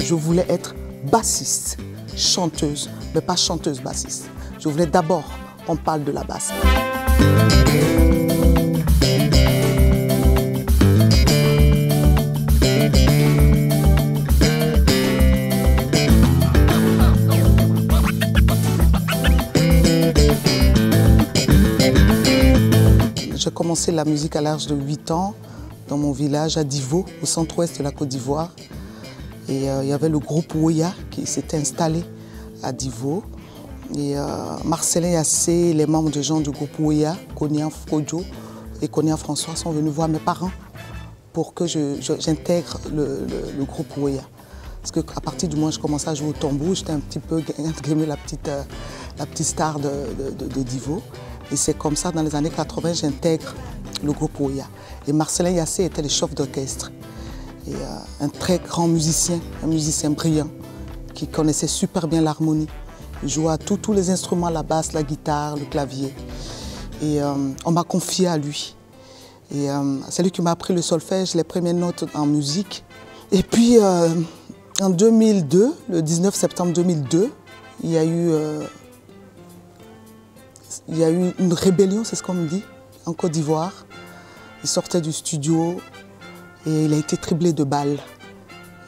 je voulais être bassiste, chanteuse, mais pas chanteuse bassiste. Je voulais d'abord qu'on parle de la basse. J'ai commencé la musique à l'âge de 8 ans dans mon village à Divo, au centre-ouest de la Côte d'Ivoire. Et il y avait le groupe Ouya qui s'était installé à Divo. Et Marcelin Yassé, les membres des gens du groupe Ouya, Konia Frodjo et Konia François sont venus voir mes parents pour que j'intègre le groupe Ouya. Parce qu'à partir du moment où je commençais à jouer au tambour, j'étais un petit peu la petite star de Divo. Et c'est comme ça, dans les années 80, j'intègre le groupe Ouya. Et Marcelin Yassé était le chef d'orchestre. Et un très grand musicien, un musicien brillant, qui connaissait super bien l'harmonie. Il jouait à tous les instruments, la basse, la guitare, le clavier. Et on m'a confié à lui. Et c'est lui qui m'a appris le solfège, les premières notes en musique. Et puis, en 2002, le 19 septembre 2002, il y a eu une rébellion, c'est ce qu'on me dit, en Côte d'Ivoire. Il sortait du studio et il a été criblé de balles.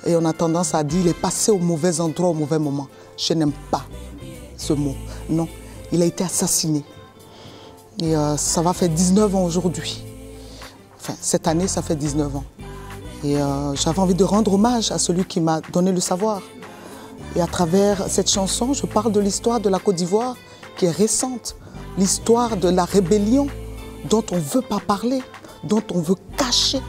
Et on a tendance à dire qu'il est passé au mauvais endroit, au mauvais moment. Je n'aime pas ce mot. Non, il a été assassiné. Et ça va faire 19 ans aujourd'hui. Enfin, cette année, ça fait 19 ans. Et j'avais envie de rendre hommage à celui qui m'a donné le savoir. Et à travers cette chanson, je parle de l'histoire de la Côte d'Ivoire qui est récente. L'histoire de la rébellion dont on ne veut pas parler, dont on veut cacher.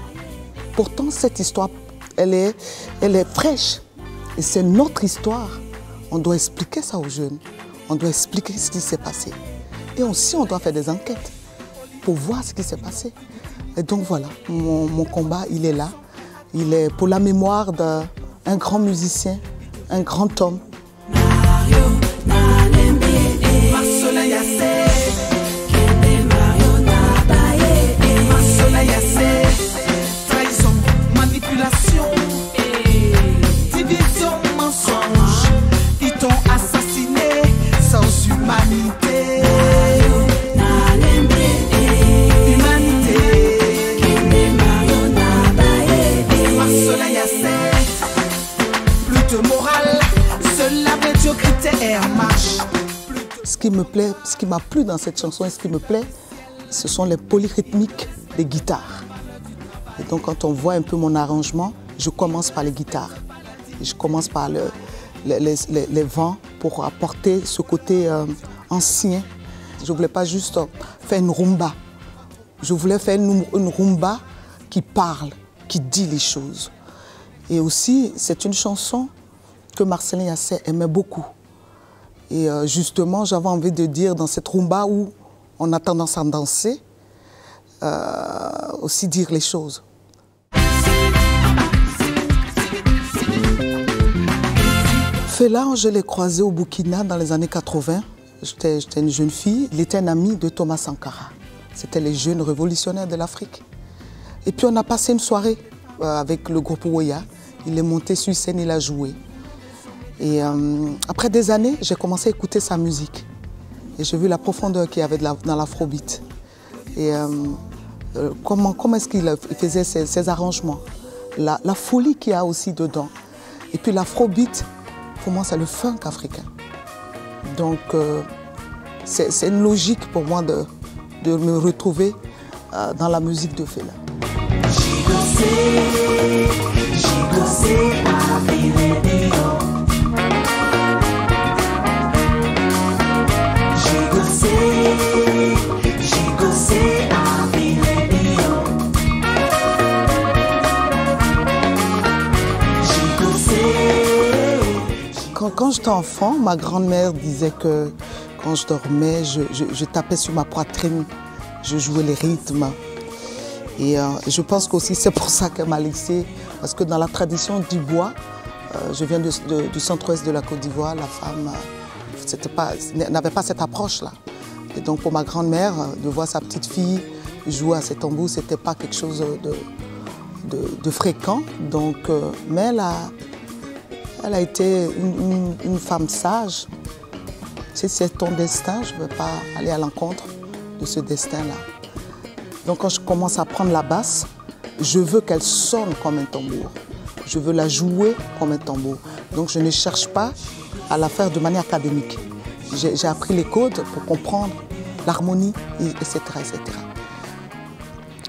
Pourtant, cette histoire, elle est fraîche. Et c'est notre histoire. On doit expliquer ça aux jeunes. On doit expliquer ce qui s'est passé. Et aussi, on doit faire des enquêtes pour voir ce qui s'est passé. Et donc voilà, mon combat, il est là. Il est pour la mémoire d'un grand musicien, un grand homme. Ce qui m'a plu dans cette chanson et ce qui me plaît, ce sont les polyrythmiques des guitares. Et donc quand on voit un peu mon arrangement, je commence par les guitares. Et je commence par les vents pour apporter ce côté ancien. Je ne voulais pas juste faire une rumba. Je voulais faire une rumba qui parle, qui dit les choses. Et aussi, c'est une chanson que Marcelin Yassé aimait beaucoup. Et justement, j'avais envie de dire dans cette rumba où on a tendance à danser, aussi dire les choses. Fela, je l'ai croisé au Burkina dans les années 80. J'étais une jeune fille. Il était un ami de Thomas Sankara. C'était les jeunes révolutionnaires de l'Afrique. Et puis on a passé une soirée avec le groupe Ouya. Il est monté sur scène, il a joué. Et après des années, j'ai commencé à écouter sa musique. Et j'ai vu la profondeur qu'il y avait dans l'afrobeat. Et comment est-ce qu'il faisait ses arrangements. La folie qu'il y a aussi dedans. Et puis l'afrobeat, pour moi, c'est le funk africain. Donc, c'est une logique pour moi de me retrouver dans la musique de Fela. Quand j'étais enfant, ma grand-mère disait que quand je dormais, je tapais sur ma poitrine, je jouais les rythmes. Et je pense qu'aussi c'est pour ça qu'elle m'a laissée, parce que dans la tradition du bois, je viens du centre-ouest de la Côte d'Ivoire, la femme n'avait pas cette approche-là. Et donc pour ma grand-mère, de voir sa petite fille jouer à ses tambours, ce n'était pas quelque chose de fréquent. Donc, mais Elle a été une femme sage. Si c'est ton destin, je ne veux pas aller à l'encontre de ce destin-là. Donc quand je commence à prendre la basse, je veux qu'elle sonne comme un tambour. Je veux la jouer comme un tambour. Donc je ne cherche pas à la faire de manière académique. J'ai appris les codes pour comprendre l'harmonie, etc., etc.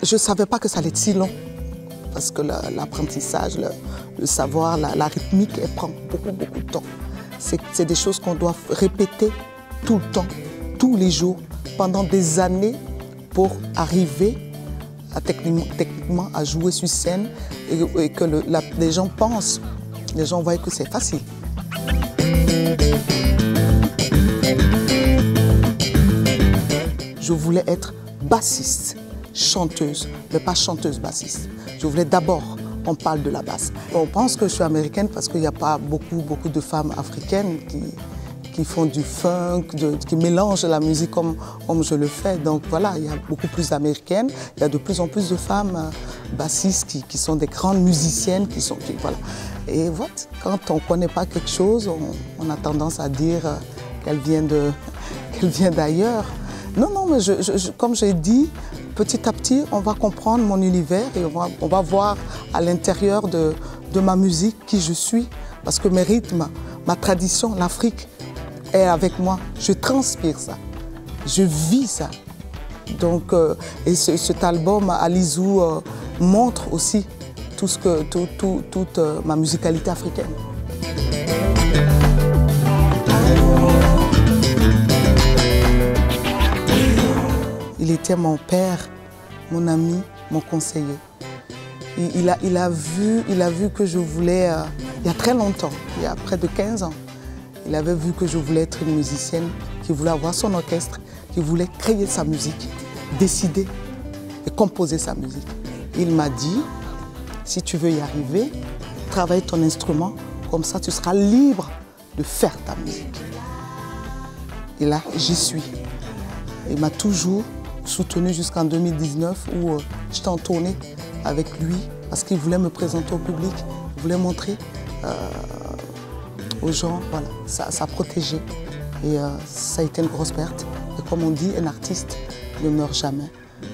Je ne savais pas que ça allait être si long. Parce que l'apprentissage, le savoir, la rythmique, elle prend beaucoup, beaucoup de temps. C'est des choses qu'on doit répéter tout le temps, tous les jours, pendant des années pour arriver techniquement à jouer sur scène et que les gens pensent, les gens voient que c'est facile. Je voulais être bassiste, chanteuse, mais pas chanteuse-bassiste. Je voulais d'abord qu'on parle de la basse. On pense que je suis américaine parce qu'il n'y a pas beaucoup de femmes africaines qui font du funk, qui mélangent la musique comme je le fais. Donc voilà, il y a beaucoup plus d'américaines, il y a de plus en plus de femmes bassistes qui sont des grandes musiciennes. Voilà. Et voilà, quand on ne connaît pas quelque chose, on a tendance à dire qu'elle vient d'ailleurs. Non, mais comme j'ai dit, petit à petit, on va comprendre mon univers et on va voir à l'intérieur de ma musique qui je suis. Parce que mes rythmes, ma tradition, l'Afrique est avec moi. Je transpire ça. Je vis ça. Donc, et cet album, Alizou, montre aussi toute ma musicalité africaine. Il était mon père, mon ami, mon conseiller. Il a vu que je voulais, il y a très longtemps, il y a près de 15 ans, il avait vu que je voulais être une musicienne, qui voulait avoir son orchestre, qui voulait créer sa musique, décider et composer sa musique. Il m'a dit, si tu veux y arriver, travaille ton instrument, comme ça tu seras libre de faire ta musique. Et là, j'y suis. Il m'a toujours soutenu jusqu'en 2019 où j'étais en tournée avec lui parce qu'il voulait me présenter au public, il voulait montrer aux gens, voilà, ça protégeait. Et ça a été une grosse perte. Et comme on dit, un artiste ne meurt jamais.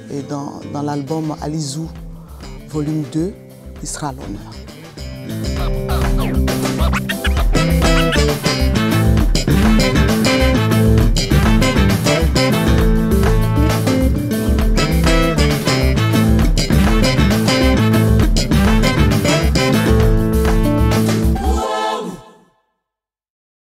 Et dans l'album Alizou, volume 2, il sera à l'honneur.